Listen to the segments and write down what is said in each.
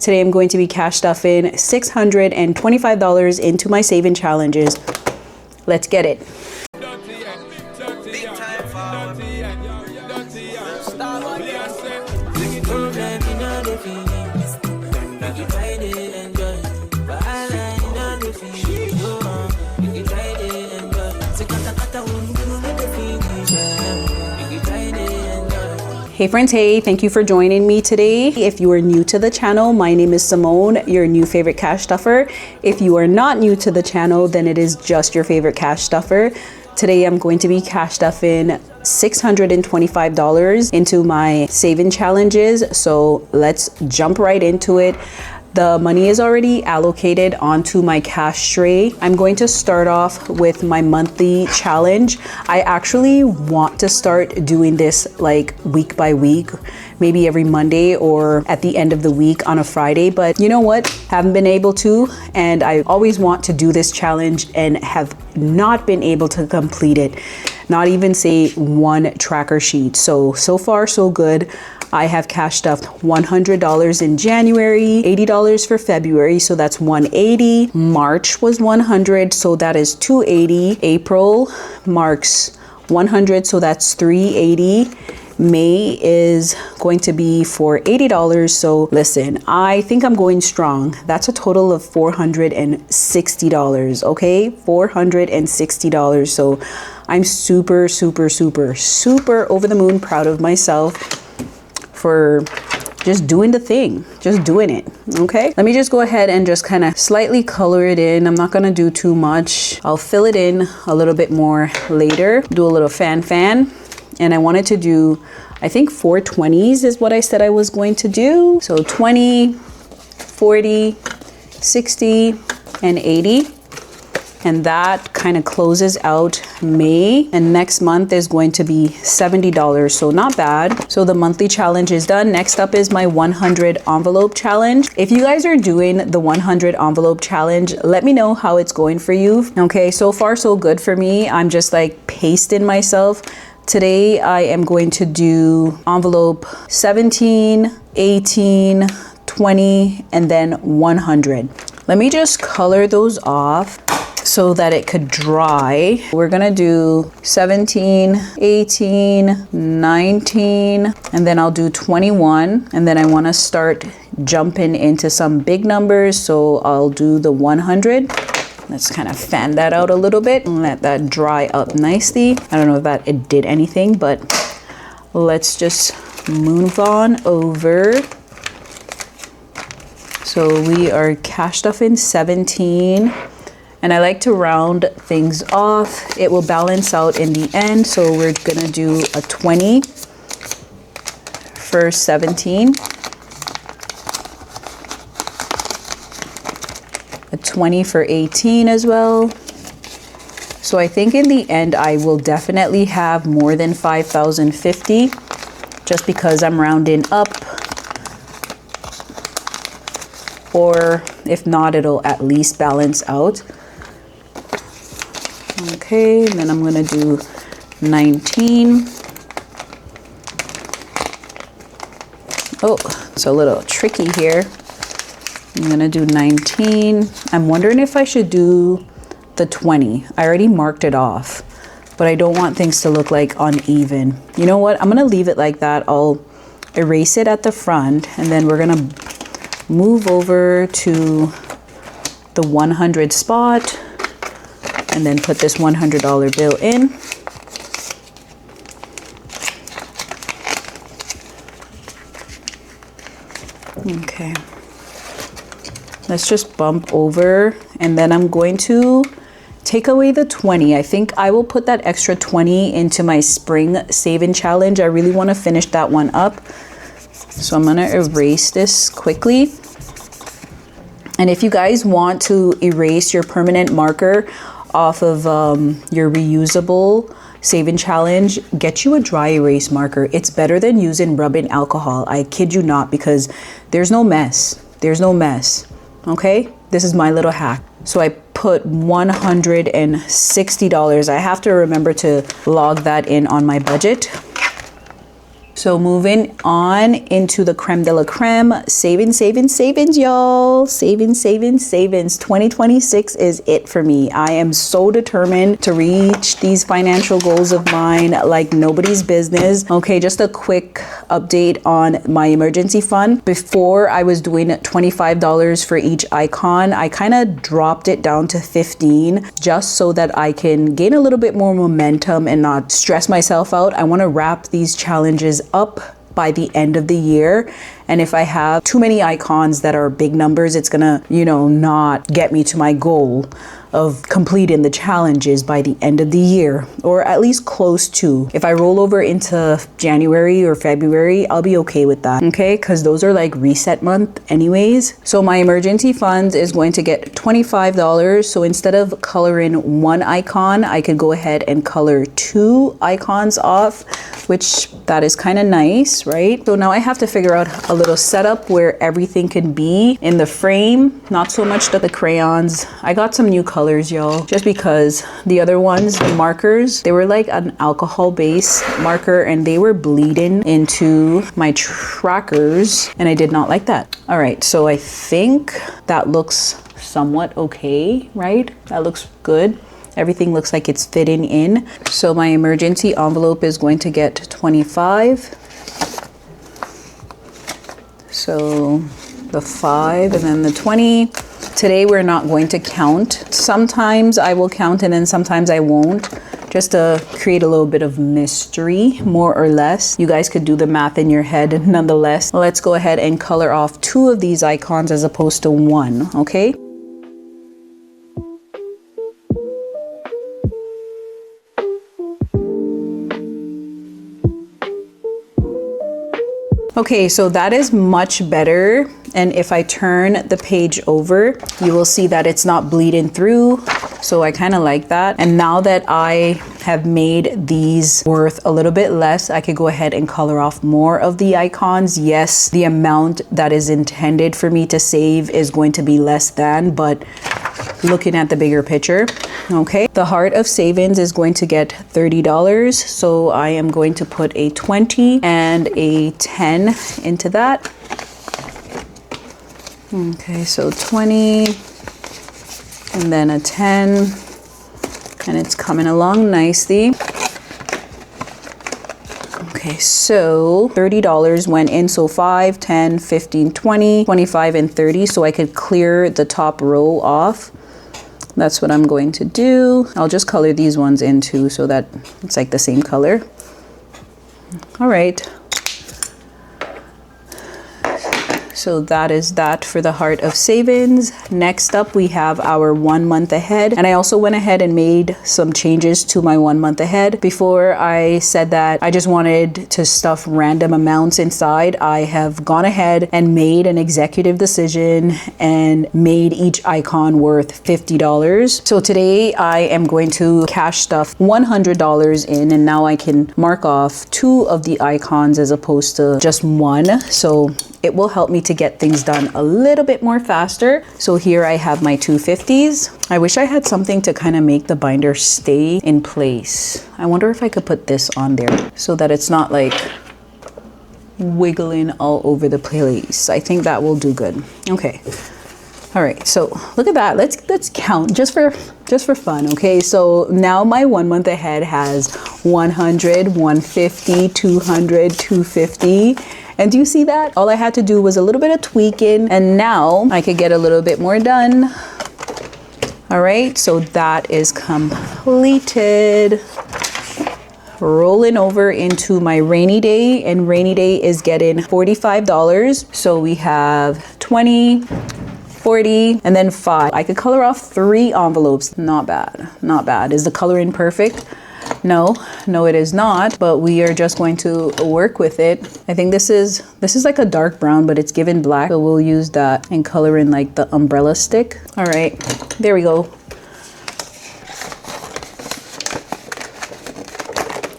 Today I'm going to be cash stuffing $625 into my saving challenges. Let's get it. Hey friends, hey, thank you for joining me today. If you are new to the channel, my name is Simone, your new favorite cash stuffer. If you are not new to the channel, then it is just your favorite cash stuffer. Today I'm going to be cash stuffing $625 into my saving challenges. So let's jump right into it. The money is already allocated onto my cash tray. I'm going to start off with my monthly challenge. I actually want to start doing this like week by week, maybe every Monday or at the end of the week on a Friday. But you know what? Haven't been able to, and I always want to do this challenge and have not been able to complete it. Not even say one tracker sheet. So far so good. I have cash stuffed $100 in January, $80 for February, so that's $180. March was $100, so that is $280. April marks $100, so that's $380. May is going to be for $80. So listen, I think I'm going strong. That's a total of $460, okay? $460. So I'm super over the moon proud of myself for just doing the thing, just doing it, okay? Let me just go ahead and just kind of slightly color it in. I'm not gonna do too much. I'll fill it in a little bit more later, do a little fan. And I wanted to do, I think 4 20s is what I said I was going to do. So 20, 40, 60, and 80. And that kind of closes out May. And next month is going to be $70, so not bad. So the monthly challenge is done. Next up is my 100 envelope challenge. If you guys are doing the 100 envelope challenge, let me know how it's going for you. Okay, so far so good for me. I'm just like pacing myself. Today I am going to do envelope 17, 18, 20, and then 100. Let me just color those off so that it could dry. We're gonna do 17, 18, 19, and then I'll do 21. And then I wanna start jumping into some big numbers, so I'll do the 100. Let's kind of fan that out a little bit and let that dry up nicely. I don't know if it did anything, but let's just move on over. So we are cash stuffing 17. And I like to round things off. It will balance out in the end. So we're gonna do a 20 for 17. A 20 for 18 as well. So I think in the end, I will definitely have more than 5,050 just because I'm rounding up. Or if not, it'll at least balance out. Okay, and then I'm gonna do 19. Oh, it's a little tricky here. I'm gonna do 19. I'm wondering if I should do the 20. I already marked it off, but I don't want things to look like uneven. You know what? I'm gonna leave it like that. I'll erase it at the front, and then we're gonna move over to the 100 spot. And then put this $100 bill in. Okay. Let's just bump over, and then I'm going to take away the 20. I think I will put that extra 20 into my spring saving challenge. I really want to finish that one up. So I'm gonna erase this quickly. And if you guys want to erase your permanent marker off of your reusable saving challenge, get you a dry erase marker. It's better than using rubbing alcohol. I kid you not, because there's no mess. There's no mess. Okay? This is my little hack. So I put $160. I have to remember to log that in on my budget. So moving on into the creme de la creme, savings, y'all. Savings. 2026 is it for me. I am so determined to reach these financial goals of mine like nobody's business. Okay, just a quick update on my emergency fund. Before I was doing $25 for each icon. I kind of dropped it down to 15 just so that I can gain a little bit more momentum and not stress myself out. I want to wrap these challenges up by the end of the year. And if I have too many icons that are big numbers, it's gonna, not get me to my goal of completing the challenges by the end of the year, or at least close to. If I roll over into January or February, I'll be okay with that, okay? Because those are like reset month anyways. So my emergency funds is going to get $25. So instead of coloring one icon, I could go ahead and color 2 icons off, which that is kind of nice, right? So now I have to figure out a little setup where everything can be in the frame, not so much the crayons. I got some new colors, y'all, just because the other ones, the markers, they were like an alcohol base marker and they were bleeding into my trackers and I did not like that. All right, so I think that looks somewhat okay, right? That looks good. Everything looks like it's fitting in. So my emergency envelope is going to get 25. So the 5 and then the 20. Today we're not going to count. Sometimes I will count and then sometimes I won't, just to create a little bit of mystery, more or less. You guys could do the math in your head nonetheless. Let's go ahead and color off 2 of these icons as opposed to 1, okay? Okay, so that is much better. And if I turn the page over, you will see that it's not bleeding through. So I kind of like that. And now that I have made these worth a little bit less, I could go ahead and color off more of the icons. Yes, the amount that is intended for me to save is going to be less than, but looking at the bigger picture, okay. The Heart of Savings is going to get $30. So I am going to put a 20 and a 10 into that. Okay, so 20 and then a 10, and it's coming along nicely. Okay, so $30 went in, so 5, 10, 15, 20, 25, and 30, so I could clear the top row off. That's what I'm going to do. I'll just color these ones in too so that it's like the same color. All right. So that is that for the Heart of Savings. Next up, we have our 1 month ahead. And I also went ahead and made some changes to my 1 month ahead. Before I said that I just wanted to stuff random amounts inside, I have gone ahead and made an executive decision and made each icon worth $50. So today I am going to cash stuff $100 in, and now I can mark off 2 of the icons as opposed to just 1. So it will help me to get things done a little bit more faster. So here I have my 250s. I wish I had something to kind of make the binder stay in place. I wonder if I could put this on there so that it's not like wiggling all over the place. I think that will do good. Okay. All right, so look at that. Let's count just for fun, okay? So now my 1 month ahead has 100, 150, 200, 250. And do you see that? All I had to do was a little bit of tweaking, and now I could get a little bit more done. All right, so that is completed. Rolling over into my rainy day, and rainy day is getting $45. So we have 20, 40, and then 5. I could color off 3 envelopes. Not bad, not bad. Is the coloring perfect? No, it is not, but we are just going to work with it. I think this is like a dark brown, but it's given black. So we'll use that and color in like the umbrella stick. All right, there we go.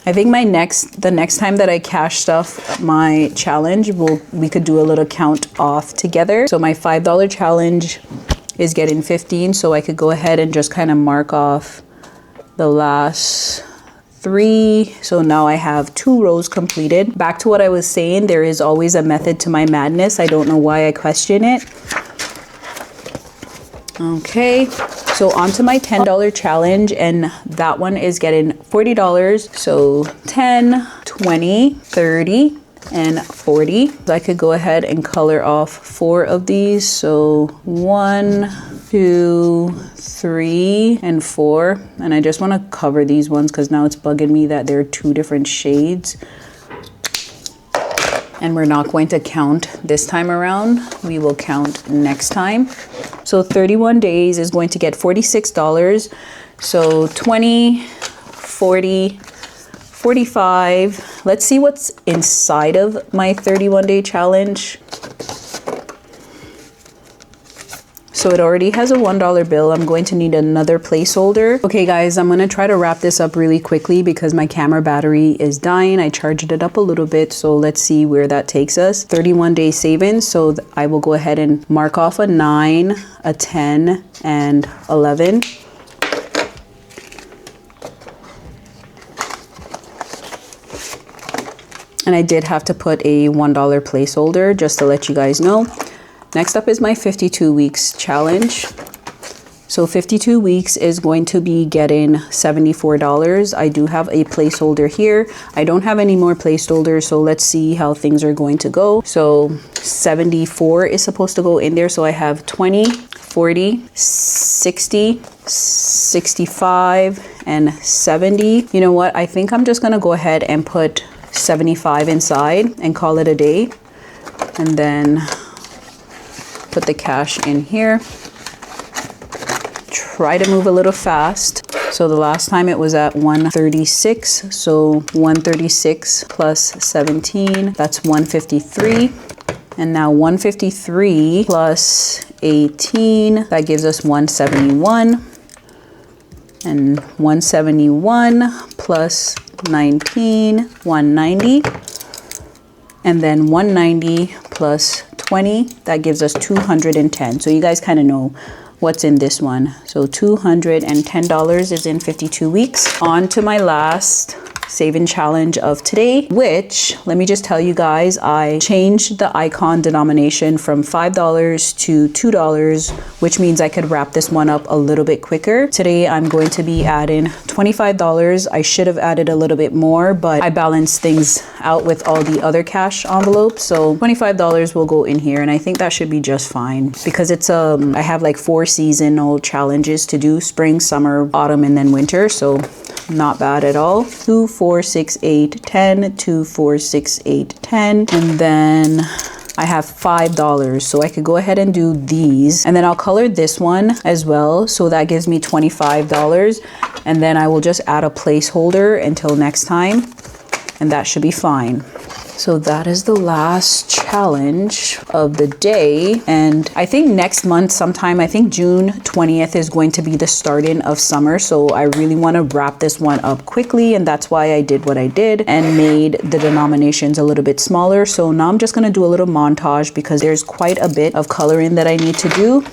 I think the next time that I cash stuff my challenge, we could do a little count off together. So my $5 challenge is getting 15, so I could go ahead and just kind of mark off the last 3. So now I have 2 rows completed. Back to what I was saying, there is always a method to my madness. I don't know why I question it. Okay, so on to my $10 challenge, and that one is getting $40. So 10, 20, 30, and 40. So I could go ahead and color off 4 of these. So 1, 2, 3, and 4. And I just want to cover these ones because now it's bugging me that they're 2 different shades. And we're not going to count this time around. We will count next time. So 31 days is going to get $46. So 20, 40, 45. Let's see what's inside of my 31-day challenge. So it already has a $1 bill. I'm going to need another placeholder. Okay guys, I'm gonna try to wrap this up really quickly because my camera battery is dying. I charged it up a little bit, so let's see where that takes us. 31-day savings, so I will go ahead and mark off a 9, a 10, and 11. And I did have to put a $1 placeholder just to let you guys know. Next up is my 52 weeks challenge. So 52 weeks is going to be getting $74. I do have a placeholder here. I don't have any more placeholders, so let's see how things are going to go. So 74 is supposed to go in there. So I have 20, 40, 60, 65, and 70. You know what? I think I'm just gonna go ahead and put 75 inside and call it a day. And then put the cash in here. Try to move a little fast. So the last time it was at 136. So 136 plus 17, that's 153. And now 153 plus 18, that gives us 171. And 171 plus 19, 190. And then 190 plus 20, that gives us 210. So you guys kind of know what's in this one. So $210 is in 52 weeks. On to my last saving challenge of today, which, let me just tell you guys, I changed the icon denomination from $5 to $2, which means I could wrap this one up a little bit quicker. Today I'm going to be adding $25. I should have added a little bit more, but I balanced things out with all the other cash envelopes. So $25 will go in here, and I think that should be just fine because it's I have like 4 seasonal challenges to do: spring, summer, autumn, and then winter. So not bad at all. 2, 4, 6, 8, 10, 2, 4, 6, 8, 10. And then I have $5. So I could go ahead and do these. And then I'll color this one as well. So that gives me $25. And then I will just add a placeholder until next time. And that should be fine. So that is the last challenge of the day. And I think next month sometime, I think June 20th is going to be the starting of summer. So I really want to wrap this one up quickly. And that's why I did what I did and made the denominations a little bit smaller. So now I'm just going to do a little montage because there's quite a bit of coloring that I need to do.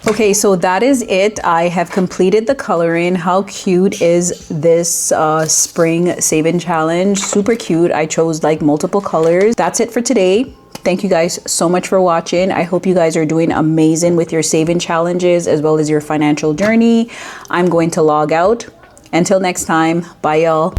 Okay, so that is it. I have completed the coloring. How cute is this spring saving challenge? Super cute. I chose like multiple colors. That's it for today. Thank you guys so much for watching. I hope you guys are doing amazing with your saving challenges as well as your financial journey. I'm going to log out. Until next time, bye y'all.